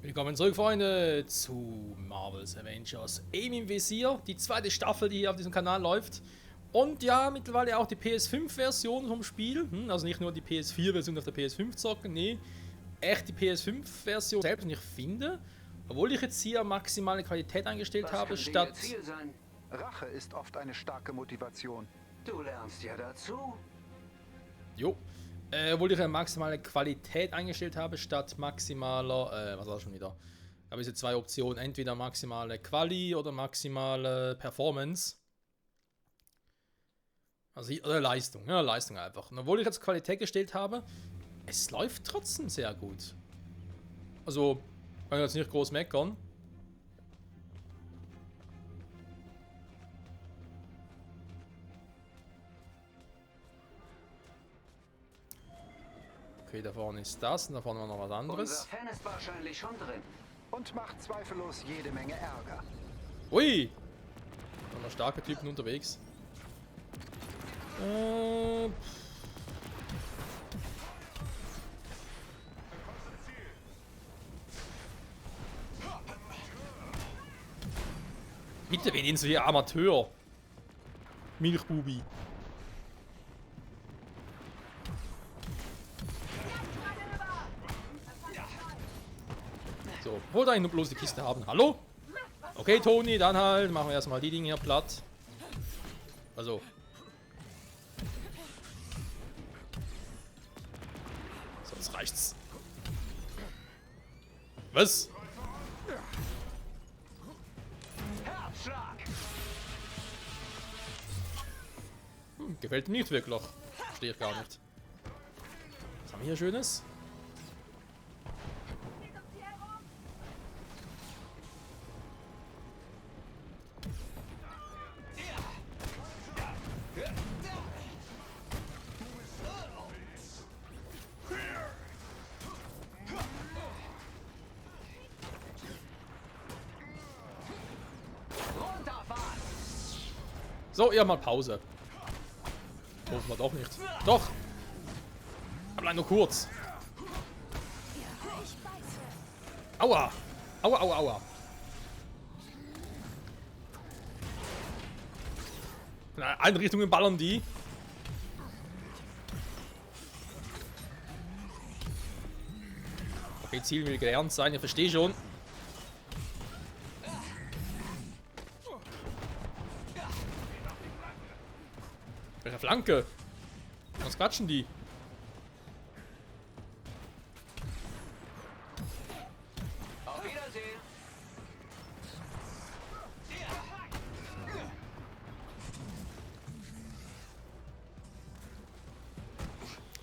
Willkommen zurück, Freunde, zu Marvel's Avengers Aim im Visier, die zweite Staffel, die hier auf diesem Kanal läuft. Und ja, mittlerweile auch die PS5-Version vom Spiel. Also nicht nur die PS4-Version auf der PS5 zocken, nee, echt die PS5-Version selbst. Und ich finde, obwohl ich jetzt hier maximale Qualität eingestellt habe, statt... Ziel sein? Rache ist oft eine starke Motivation. Du lernst ja dazu. Jo. Obwohl ich eine maximale Qualität eingestellt habe, statt maximaler, was war das schon wieder? Da habe ich jetzt zwei Optionen, entweder maximale Quali oder maximale Performance. Also oder Leistung, ja, Leistung einfach. Und obwohl ich jetzt Qualität gestellt habe, es läuft trotzdem sehr gut. Also, kann ich jetzt nicht groß meckern. Okay, da vorne ist das und da vorne war noch was Unser anderes. Fan ist wahrscheinlich schon drin. Und macht zweifellos jede Menge Ärger. Ui! Da noch starke Typen unterwegs. Bitte, wen sind so hier Amateur? Milchbubi. So, wollte eigentlich nur bloß die Kiste haben. Hallo? Okay, Toni, dann halt. Machen wir erstmal die Dinge hier platt. Also. Sonst reicht's. Was? Herzschlag! Gefällt mir nicht wirklich. Verstehe ich gar nicht. Was haben wir hier Schönes? Runterfahren! So, ihr mal Pause. Hoffen wir doch nicht. Doch! Aber nur kurz. Aua! Aua, aua, aua. In allen Richtungen ballern die. Okay, Ziel will gelernt sein, ich verstehe schon. Welche Flanke? Was quatschen die? Auf Wiedersehen!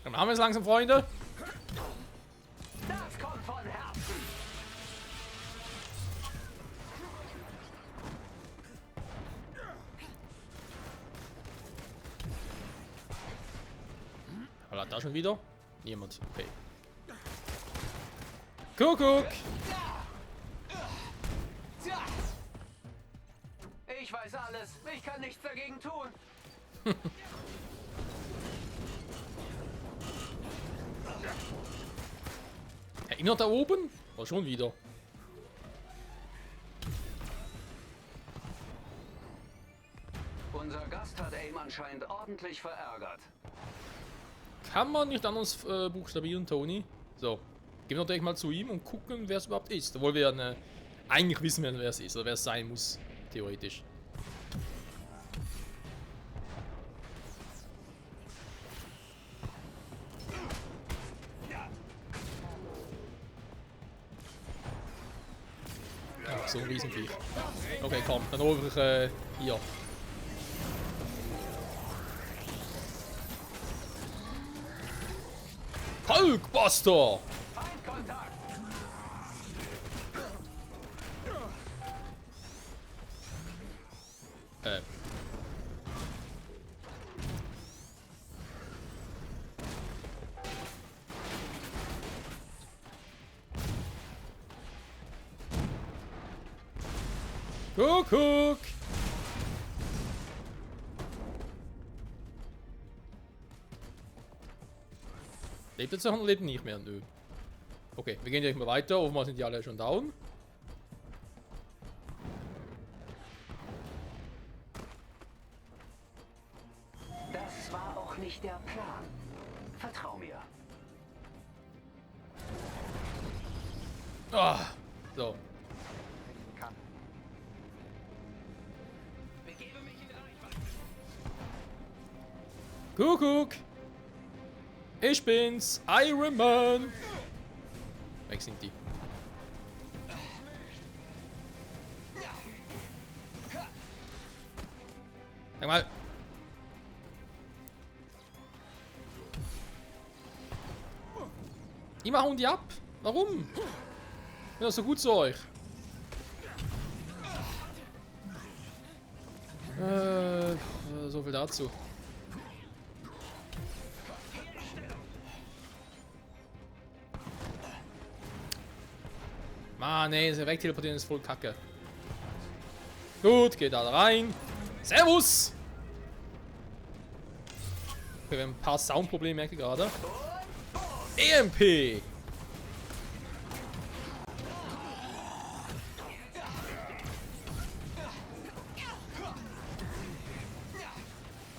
Dann haben wir es langsam, Freunde. Das kommt von Herzen! Hat da schon wieder? Niemand. Okay. Kuckuck! Ich weiß alles. Ich kann nichts dagegen tun. Erinnert da oben? War schon wieder. Unser Gast hat Aim anscheinend ordentlich verärgert. Kann man nicht anders buchstabieren, Toni? So. Gehen wir natürlich mal zu ihm und gucken, wer es überhaupt ist. Obwohl wir eigentlich wissen, wer es ist. Oder wer es sein muss. Theoretisch. Ach, so ein Riesenviech. Okay, komm. Dann hol ich hier. Hulkbuster! Feindkontakt! Äh. Kuckuck! Lebt jetzt noch und lebt nicht mehr? Nö. Okay, wir gehen direkt mal weiter. Offenbar sind die alle schon down. Das war auch nicht der Plan. Vertrau mir. Ah, so. Kann. Begebe mich in Reichweite. Kuckuck. Ich bin's, Iron Man. Weg sind die. Sag mal. Immer hauen die ab. Warum? Ich bin doch so gut zu euch. So viel dazu. Mann, nee, das Wegteleportieren ist voll kacke. Gut, geht da rein. Servus! Okay, wir haben ein paar Soundprobleme, merke ich gerade. EMP!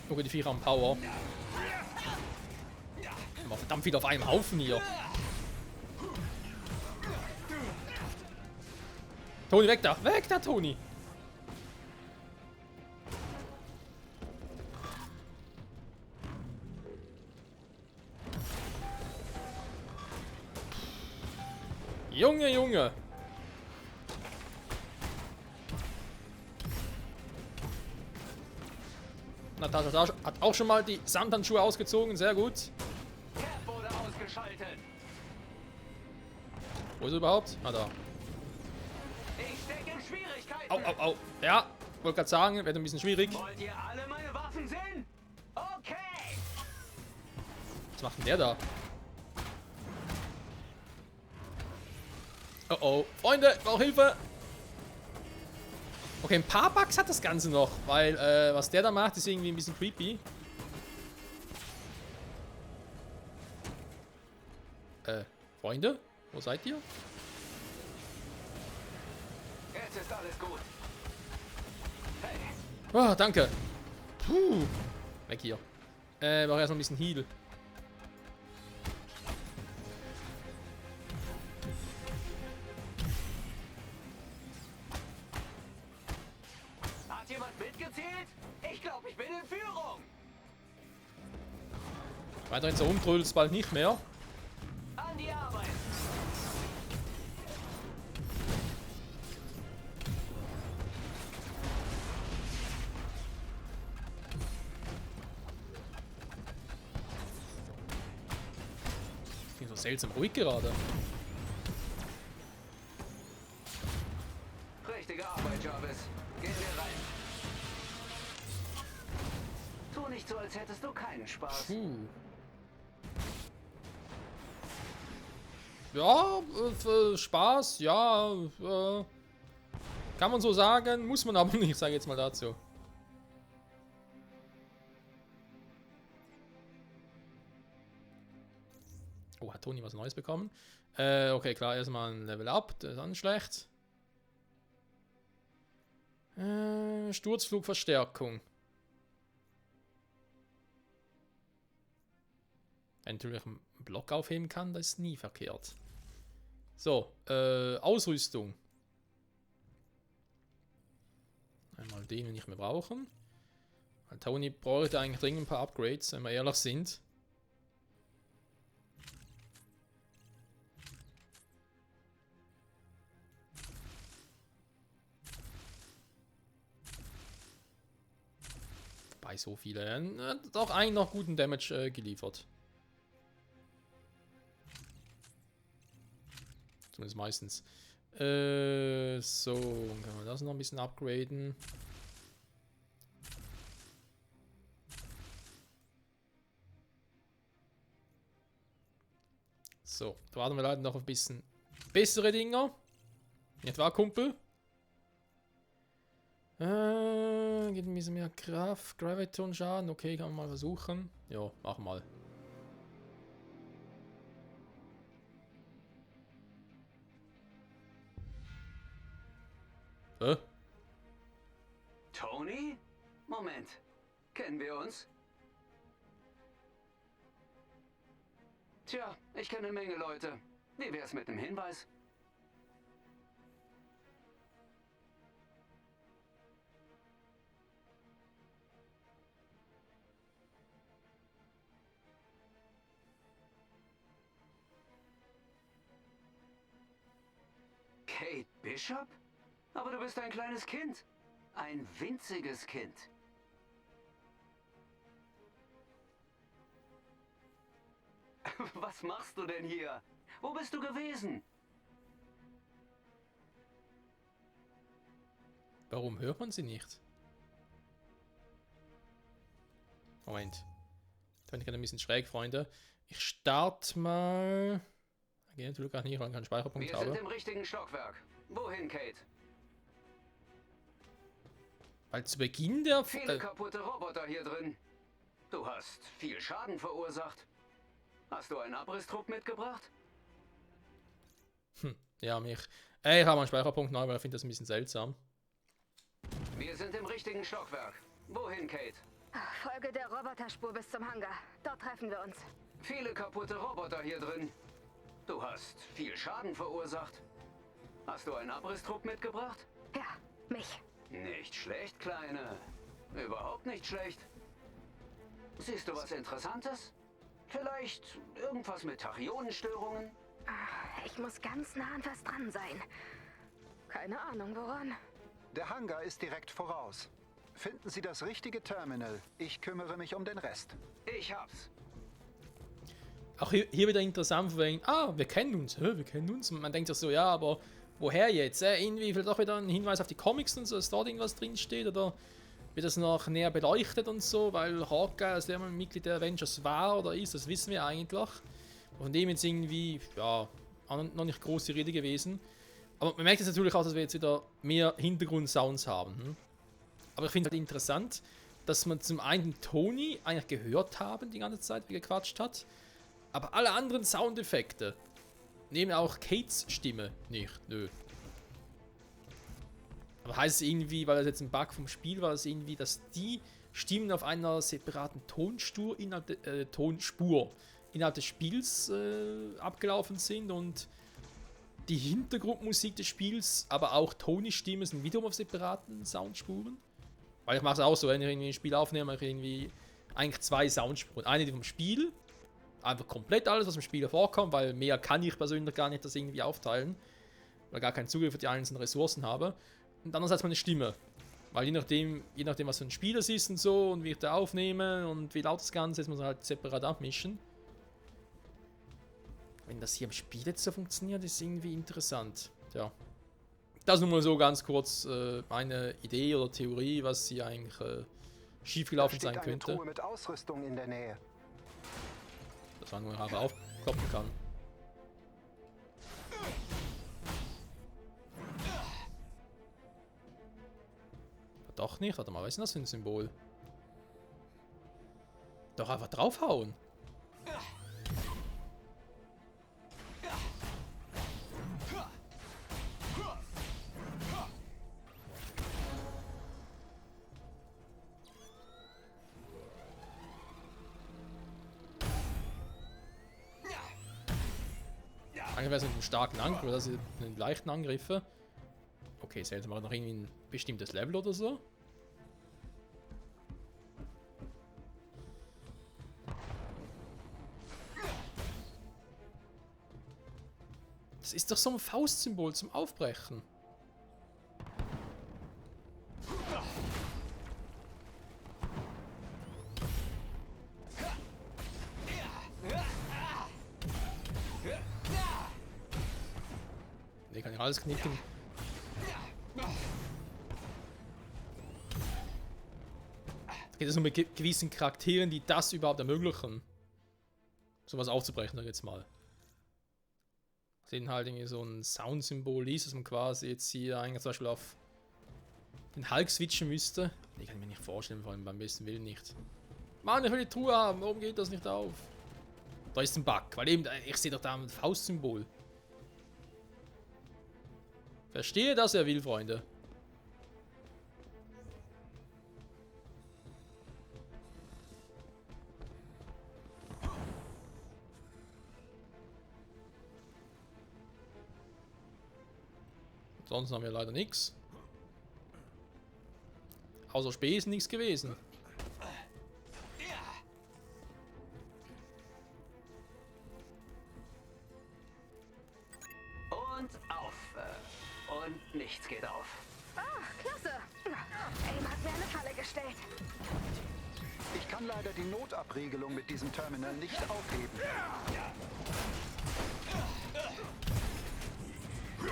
Okay, die Viecher haben Power. Aber verdammt viel auf einem Haufen hier. Toni, weg da! Weg da, Toni! Junge, Junge! Natascha hat auch schon mal die Samthandschuhe ausgezogen, sehr gut. Cap wurde ausgeschaltet. Wo ist er überhaupt? Ah, da. Ich stecke in Schwierigkeiten. Au, au, au. Ja, wollte gerade sagen, wird ein bisschen schwierig. Wollt ihr alle meine Waffen sehen? Okay. Was macht denn der da? Oh oh. Freunde, ich brauche Hilfe. Okay, ein paar Bugs hat das Ganze noch, weil was der da macht, ist irgendwie ein bisschen creepy. Freunde? Wo seid ihr? Jetzt ist alles gut. Hey, Oh, danke. Puh. Weg hier. Brauche erst noch ein bisschen Heal. hat jemand mitgezählt? Ich glaube, ich bin in Führung. Weiter in so rumtrödelt es bald nicht mehr. An die Arbeit. Ich bin so seltsam ruhig gerade. Richtige Arbeit, Jarvis. Gehen wir rein. Tu nicht so, als hättest du keinen Spaß. Ja, Spaß, ja, kann man so sagen, muss man aber nicht, sage ich jetzt mal dazu. Oh, hat Toni was Neues bekommen? Okay, klar, erstmal ein Level Up, das ist auch nicht schlecht. Sturzflugverstärkung. Wenn ich natürlich einen Block aufheben kann, das ist nie verkehrt. So, Ausrüstung. Einmal den wir nicht mehr brauchen. Weil Toni bräuchte eigentlich dringend ein paar Upgrades, wenn wir ehrlich sind. Wobei so viele. Doch einen noch guten Damage geliefert. Zumindest meistens. So, kann man das noch ein bisschen upgraden. So, da warten wir leider noch auf ein bisschen bessere Dinger. Nicht wahr, Kumpel? Geht ein bisschen mehr Kraft, Graviton-Schaden. Okay, kann man mal versuchen. Ja, mach mal. Hä? Tony? Moment. Kennen wir uns? Tja, ich kenne eine Menge Leute. Wie wär's mit einem Hinweis? Kate Bishop? Aber du bist ein kleines Kind. Ein winziges Kind. Was machst du denn hier? Wo bist du gewesen? Warum hört man sie nicht? Moment. Da bin ich gerade ein bisschen schräg, Freunde. Ich starte mal... Geht natürlich gar nicht, weil ich keinen Speicherpunkt Wir habe. sind im richtigen Stockwerk. Wohin, Kate? Weil zu Beginn der... Viele kaputte Roboter hier drin. Du hast viel Schaden verursacht. Hast du einen Abrisstrupp mitgebracht? ja, mich... ich habe einen Speicherpunkt neu, weil ich finde das ein bisschen seltsam. Wir sind im richtigen Stockwerk. Wohin, Kate? Folge der Roboterspur bis zum Hangar. Dort treffen wir uns. Viele kaputte Roboter hier drin. Du hast viel Schaden verursacht. Hast du einen Abrisstrupp mitgebracht? Ja, mich. Nicht schlecht, Kleine. Überhaupt nicht schlecht. Siehst du was Interessantes? Vielleicht irgendwas mit Tachyonenstörungen? Ich muss ganz nah an was dran sein. Keine Ahnung, woran. Der Hangar ist direkt voraus. Finden Sie das richtige Terminal. Ich kümmere mich um den Rest. Ich hab's. Auch hier wieder interessant, wegen, wir kennen uns, wir kennen uns. Und man denkt sich so, ja, aber woher jetzt? Irgendwie vielleicht auch wieder ein Hinweis auf die Comics und so, dass dort irgendwas drin steht oder wird das noch näher beleuchtet und so, weil Hawkeye als der Mitglied der Avengers war oder ist, das wissen wir eigentlich. Von dem jetzt irgendwie, ja, noch nicht große Rede gewesen. Aber man merkt jetzt natürlich auch, dass wir jetzt wieder mehr Hintergrundsounds haben. Aber ich finde halt interessant, dass man zum einen Tony eigentlich gehört haben die ganze Zeit, wie er gequatscht hat. Aber alle anderen Soundeffekte, nehmen auch Kates Stimme nicht, nö. Aber heißt es irgendwie, weil das jetzt ein Bug vom Spiel war, es irgendwie, dass die Stimmen auf einer separaten Tonspur innerhalb des Spiels abgelaufen sind und die Hintergrundmusik des Spiels, aber auch Tonys Stimme sind wiederum auf separaten Soundspuren. Weil ich mache es auch so, wenn ich irgendwie ein Spiel aufnehme, mache ich irgendwie eigentlich zwei Soundspuren. Eine die vom Spiel, einfach komplett alles, was im Spiel vorkommt, weil mehr kann ich persönlich gar nicht das irgendwie aufteilen, weil ich gar keinen Zugriff auf die einzelnen Ressourcen habe. Und andererseits meine Stimme, weil je nachdem was für ein Spiel es ist und so und wie ich da aufnehme und wie laut das Ganze ist, muss man halt separat abmischen. Wenn das hier im Spiel jetzt so funktioniert, ist irgendwie interessant. Tja. Das ist nun mal so ganz kurz meine Idee oder Theorie, was hier eigentlich schiefgelaufen sein könnte. Eine Truhe mit Ausrüstung in der Nähe. Dass man nur einfach aufkloppen kann. Doch nicht, warte mal, was ist denn das für ein Symbol? Doch einfach draufhauen. Eigentlich wäre es mit einem starken Angriff, oder das sind mit leichten Angriffe. Okay, selten mal noch irgendwie ein bestimmtes Level oder so. Das ist doch so ein Faustsymbol zum Aufbrechen. Ne, kann ich alles knicken. Es geht es nur mit gewissen Charakteren, die das überhaupt ermöglichen. Sowas aufzubrechen, dann jetzt mal. Sehen halt irgendwie so ein Soundsymbol ist, dass man quasi jetzt hier eigentlich zum Beispiel auf den Hulk switchen müsste. Die kann ich mir nicht vorstellen, vor allem beim besten Willen nicht. Mann, ich will die Truhe haben, warum geht das nicht auf? Da ist ein Bug, weil eben, ich sehe doch da ein Faustsymbol. Verstehe, dass er will, Freunde. Sonst haben wir leider nichts. Außer Spesen nichts gewesen. Und auf. Und nichts geht auf. Ah, klasse. Aim hat mir eine Falle gestellt. Ich kann leider die Notabriegelung mit diesem Terminal nicht aufheben.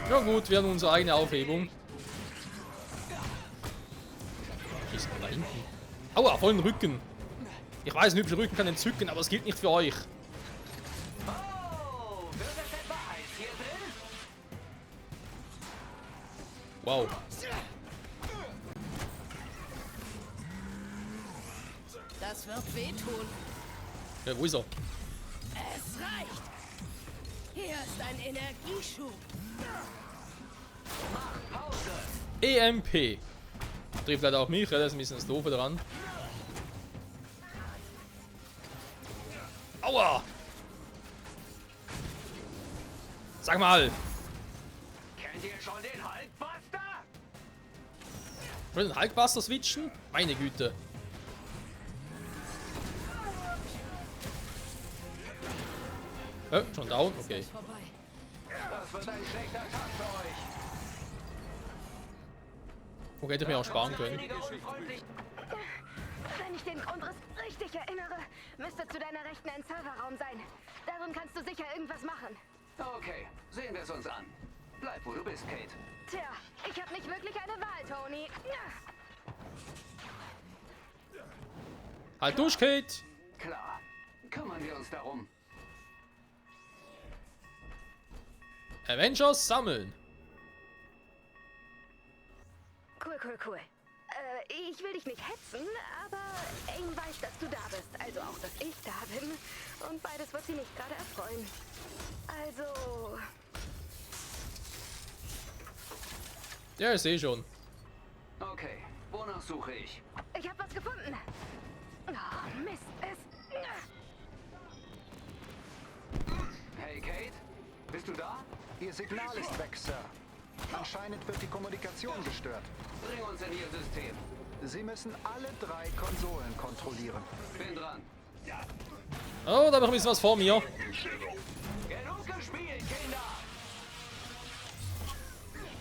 Ja gut, wir haben unsere eigene Aufhebung. Ist da hinten. Aua, voll den Rücken. Ich weiß, ein hübscher Rücken kann entzücken, aber es gilt nicht für euch. Oh, wird es etwa heiß hier drin? Wow. Das wird wehtun. Ja, wo ist er? Es reicht. Hier ist ein Energieschub. EMP. Trifft leider auch mich, ja, das ist ein bisschen das Doofe dran. Aua! Sag mal! Kennt ihr schon den Hulkbuster? Will den Hulkbuster switchen? Meine Güte. Schon down? Okay. Vorbei. Das wird ein schlechter Tag für euch. Okay, hätte ich mir auch sparen können. Weniger unfreundlich. Wenn ich den Grundriss richtig erinnere, müsste zu deiner Rechten ein Serverraum sein. Darin kannst du sicher irgendwas machen. Okay, sehen wir es uns an. Bleib, wo du bist, Kate. Tja, ich habe nicht wirklich eine Wahl, Tony. Halt durch, Kate! Klar, kümmern wir uns darum. Avengers sammeln! Cool. Ich will dich nicht hetzen, aber Aim weiß, dass du da bist. Also auch, dass ich da bin. Und beides wird sie nicht gerade erfreuen. Also... Ja, ich sehe schon. Okay, wonach suche ich? Ich habe was gefunden. Oh, Mist. Hey, Kate? Bist du da? Ihr Signal ist weg, Sir. Anscheinend wird die Kommunikation gestört. Bring uns in ihr System. Sie müssen alle 3 Konsolen kontrollieren. Bin dran. Oh, da habe ich ein bisschen was vor mir. Genug gespielt, Kinder!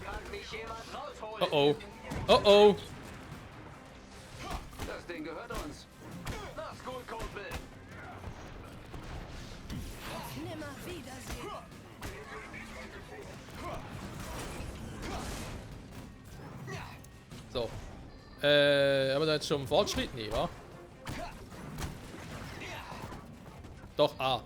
Kann mich jemand rausholen? Oh oh. Oh oh. Das Ding gehört uns. Mach's gut, Kumpel. Nimmer Wiedersehen. So. Aber da jetzt schon Fortschritt? Nee, wa? Doch, A.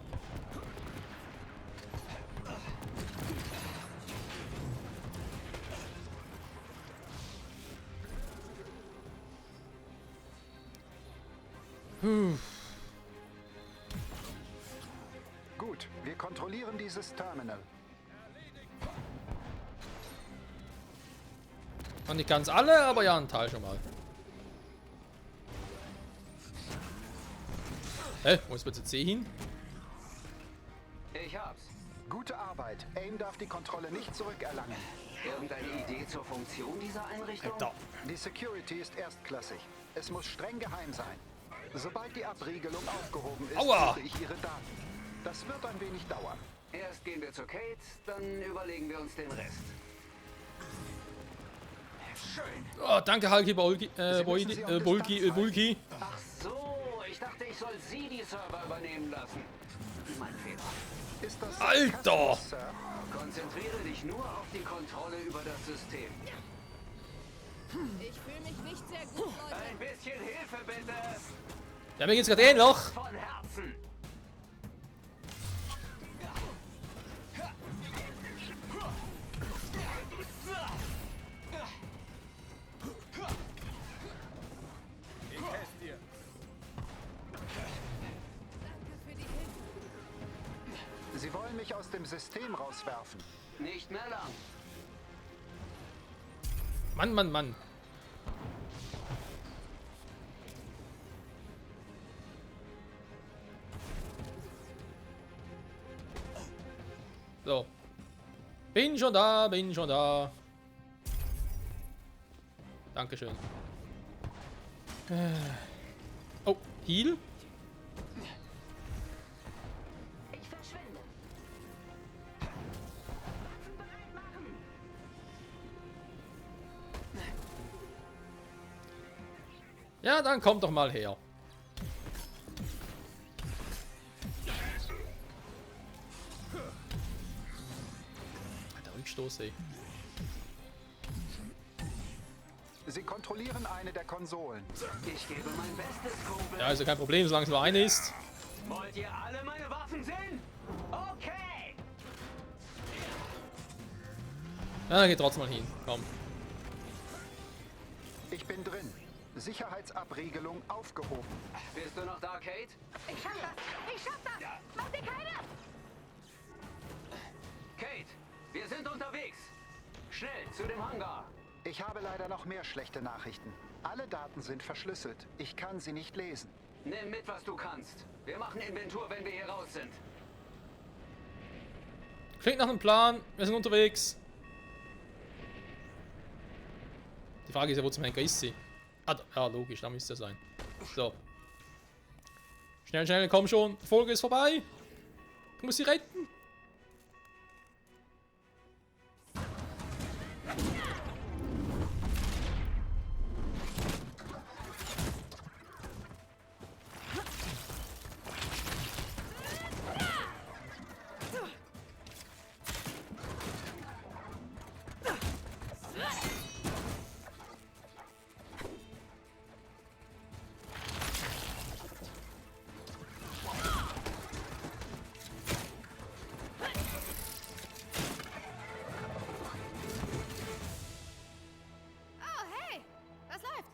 Gut, wir kontrollieren dieses Terminal. Und nicht ganz alle, aber ja, ein Teil schon mal. Hä? Wo ist bitte C hin? Ich hab's. Gute Arbeit. Aim darf die Kontrolle nicht zurückerlangen. Irgendeine Idee zur Funktion dieser Einrichtung? Da. Die Security ist erstklassig. Es muss streng geheim sein. Sobald die Abriegelung aufgehoben ist, Aua! suche ich Ihre Daten. Das wird ein wenig dauern. Erst gehen wir zu Kate, dann überlegen wir uns den Rest. Schön. Oh, danke, Hulky Bulky. Bulky. Ach so, ich dachte, ich soll Sie die Server übernehmen lassen. Mein Fehler. Ist das Alter! Sarkasmus, Sir? Konzentriere dich nur auf die Kontrolle über das System. Ich fühle mich nicht sehr gut, Leute. Ein bisschen Hilfe bitte! Ja, mir geht's gerade ähnlich. Von Herzen! Danke für die Hilfe. Sie wollen mich aus dem System rauswerfen. Nicht mehr lang. Mann. So. Bin schon da. Dankeschön. Oh, Heal? Ich verschwinde. Waffen bereit machen. Ja, dann kommt doch mal her. Der Rückstoß, ey. Sie kontrollieren eine der Konsolen. Ich gebe mein Bestes, Kumpel. Ja, ist ja kein Problem, solange es nur eine ist. Wollt ihr alle meine Waffen sehen? Okay. Ja, geht trotzdem mal hin. Komm. Ich bin drin. Sicherheitsabriegelung aufgehoben. Bist du noch da, Kate? Ich schaff das. Ich schaff das. Mach dir keine. Kate, wir sind unterwegs. Schnell, zu dem Hangar. Ich habe leider noch mehr schlechte Nachrichten. Alle Daten sind verschlüsselt. Ich kann sie nicht lesen. Nimm mit, was du kannst. Wir machen Inventur, wenn wir hier raus sind. Klingt nach einem Plan. Wir sind unterwegs. Die Frage ist ja, wo zum Henker ist sie? Ah, ja, logisch, da müsste er sein. So. Schnell, schnell, komm schon. Die Folge ist vorbei. Ich muss sie retten. Oh, hey! Was läuft?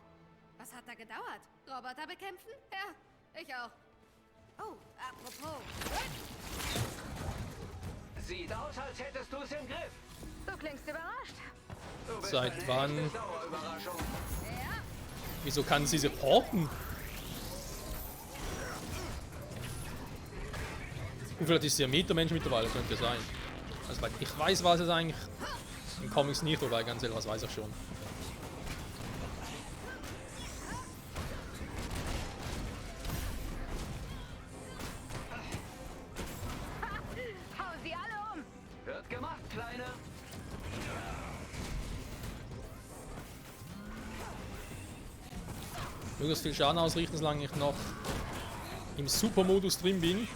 Was hat da gedauert? Roboter bekämpfen? Ja, ich auch. Oh, apropos. Sieht aus, als hättest du es im Griff. Du klingst überrascht. Du bist Seit eine wann? echte Dauerüberraschung. Wieso kann sie porten? Und vielleicht ist sie ein Metermensch mittlerweile, könnte sein. Also, weil ich weiß, was es eigentlich in Comics nicht, wobei ganz ehrlich, was weiß ich schon. Hau sie alle um. Wird gemacht, Kleine. Möglichst viel Schaden ausrichten, solange ich noch im Supermodus drin bin.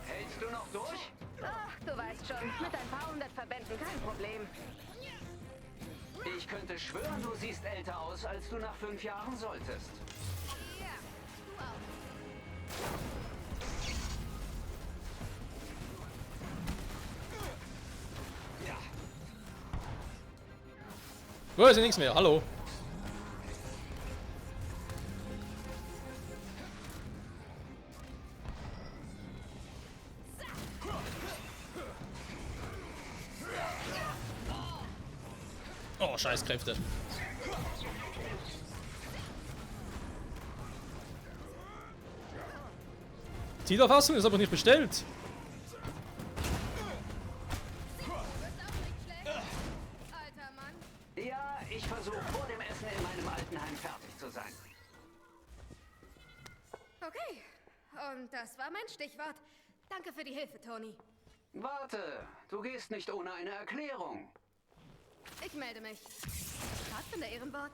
Hältst du noch durch? Ach, du weißt schon. Mit ein paar hundert Verbänden kein Problem. Ich könnte schwören, du siehst älter aus, als du nach 5 Jahren solltest. Ja, du auch. Oh, ist ja nichts mehr. Hallo. Oh, Scheißkräfte. Zielerfassung ist aber nicht bestellt. Ist auch nicht schlecht. Alter Mann. Ja, ich versuche vor dem Essen in meinem Altenheim fertig zu sein. Okay, und das war mein Stichwort. Danke für die Hilfe, Tony. Warte, du gehst nicht ohne eine Erklärung. Ich melde mich. Rat von der Ehrenwort.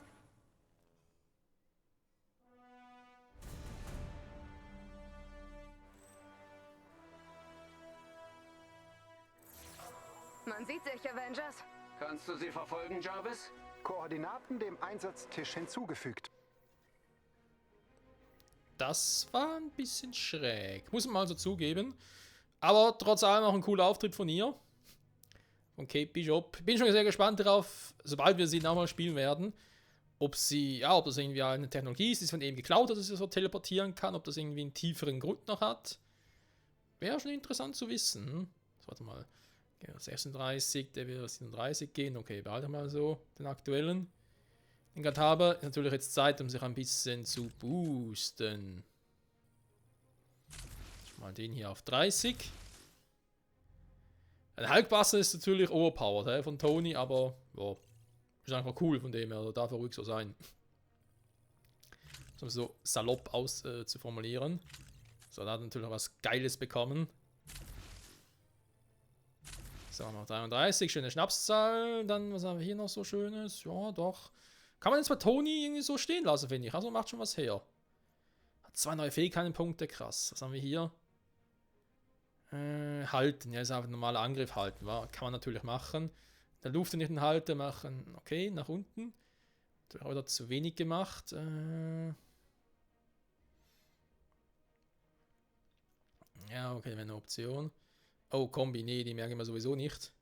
Man sieht sich, Avengers. Kannst du sie verfolgen, Jarvis? Koordinaten dem Einsatztisch hinzugefügt. Das war ein bisschen schräg. Muss man mal so zugeben. Aber trotz allem auch ein cooler Auftritt von ihr. Von Kate Bishop. Bin schon sehr gespannt darauf, sobald wir sie nochmal spielen werden. Ob sie, ja, ob das irgendwie eine Technologie ist, die von ihm geklaut hat, dass sie so teleportieren kann. Ob das irgendwie einen tieferen Grund noch hat. Wäre schon interessant zu wissen. So, warte mal. 36, der will 37 gehen. Okay, behalte mal so den aktuellen. Den gerade habe. Ist natürlich jetzt Zeit, um sich ein bisschen zu boosten. Mal den hier auf 30. Ein Hulkbuster ist natürlich overpowered von Tony, aber ja, Ist einfach cool von dem her, oder darf er ruhig so sein. So salopp zu formulieren. So, da hat natürlich noch was Geiles bekommen. So, noch 33, schöne Schnapszahl. Dann, was haben wir hier noch so Schönes? Ja, doch. Kann man jetzt bei Toni irgendwie so stehen lassen, finde ich. Also macht schon was her. Hat 2 neue Fähigkeitenpunkte, krass. Was haben wir hier? Halten, ja, ist einfach ein normaler Angriff halten. Kann man natürlich machen. Der Luft nicht halten, machen, okay, nach unten. Da hat er zu wenig gemacht. Ja, okay, wäre eine Option. Oh, Kombi, nee, die merken wir sowieso nicht.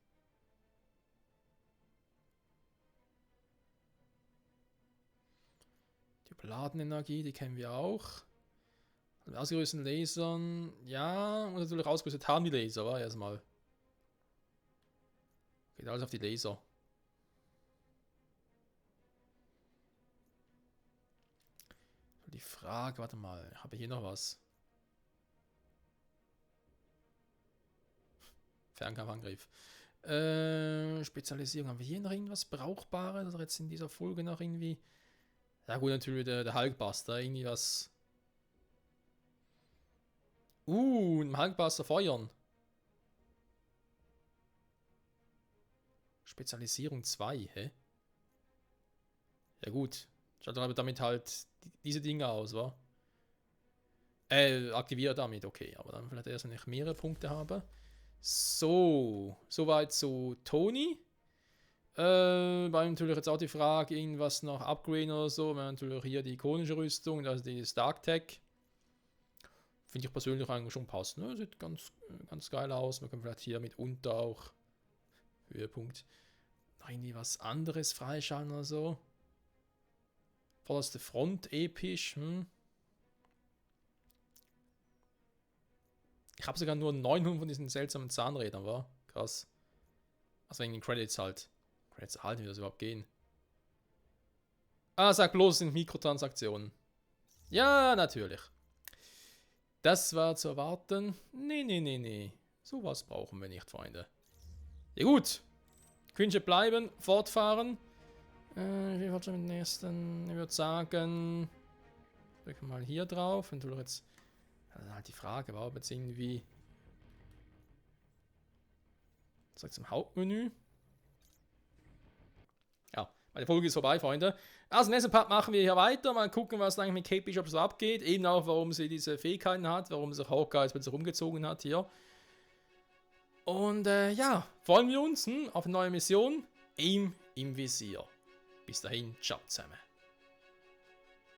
Die Überladenenergie, die kennen wir auch. Ausgerüsteten Lasern, ja, muss natürlich ausgerüstet haben die Laser, war erstmal. Geht alles auf die Laser. Die Frage, warte mal, habe ich hier noch was? Fernkampfangriff. Spezialisierung. Haben wir hier noch irgendwas Brauchbares? Oder jetzt in dieser Folge noch irgendwie. Ja gut, natürlich der Hulkbuster. Irgendwie was. Ein Hulkbuster feuern. Spezialisierung 2, hä? Ja gut. Schaut aber damit halt diese Dinge aus, wa? Aktiviere damit, okay. Aber dann vielleicht erst, wenn ich mehrere Punkte habe. So, soweit zu Toni. War natürlich jetzt auch die Frage, irgendwas noch upgraden oder so. Wir haben natürlich hier die ikonische Rüstung, also die Stark Tech. Finde ich persönlich eigentlich schon passt. Ne? Sieht ganz geil aus. Wir können vielleicht hier mitunter auch Höhepunkt noch irgendwie was anderes freischalten oder so. Vorderste Front, episch. Ich habe sogar nur 900 von diesen seltsamen Zahnrädern, war krass. Also wegen den Credits halt. Credits erhalten, wie das überhaupt gehen. Sag bloß, es sind Mikrotransaktionen. Ja, natürlich. Das war zu erwarten. Nee. Sowas brauchen wir nicht, Freunde. Ja gut. Quinjet bleiben, fortfahren. Wie war schon mit dem nächsten? Ich würde sagen, drücken wir mal hier drauf. Und du jetzt. Also halt die Frage, war ob jetzt irgendwie. Zurück zum Hauptmenü. Ja, meine Folge ist vorbei, Freunde. Also, im nächsten Part machen wir hier weiter. Mal gucken, was eigentlich mit Kate Bishop so abgeht. Eben auch, warum sie diese Fähigkeiten hat, warum sich Hawkeye jetzt plötzlich rumgezogen hat hier. Und ja, freuen wir uns auf eine neue Mission. Aim im Visier. Bis dahin, ciao zusammen.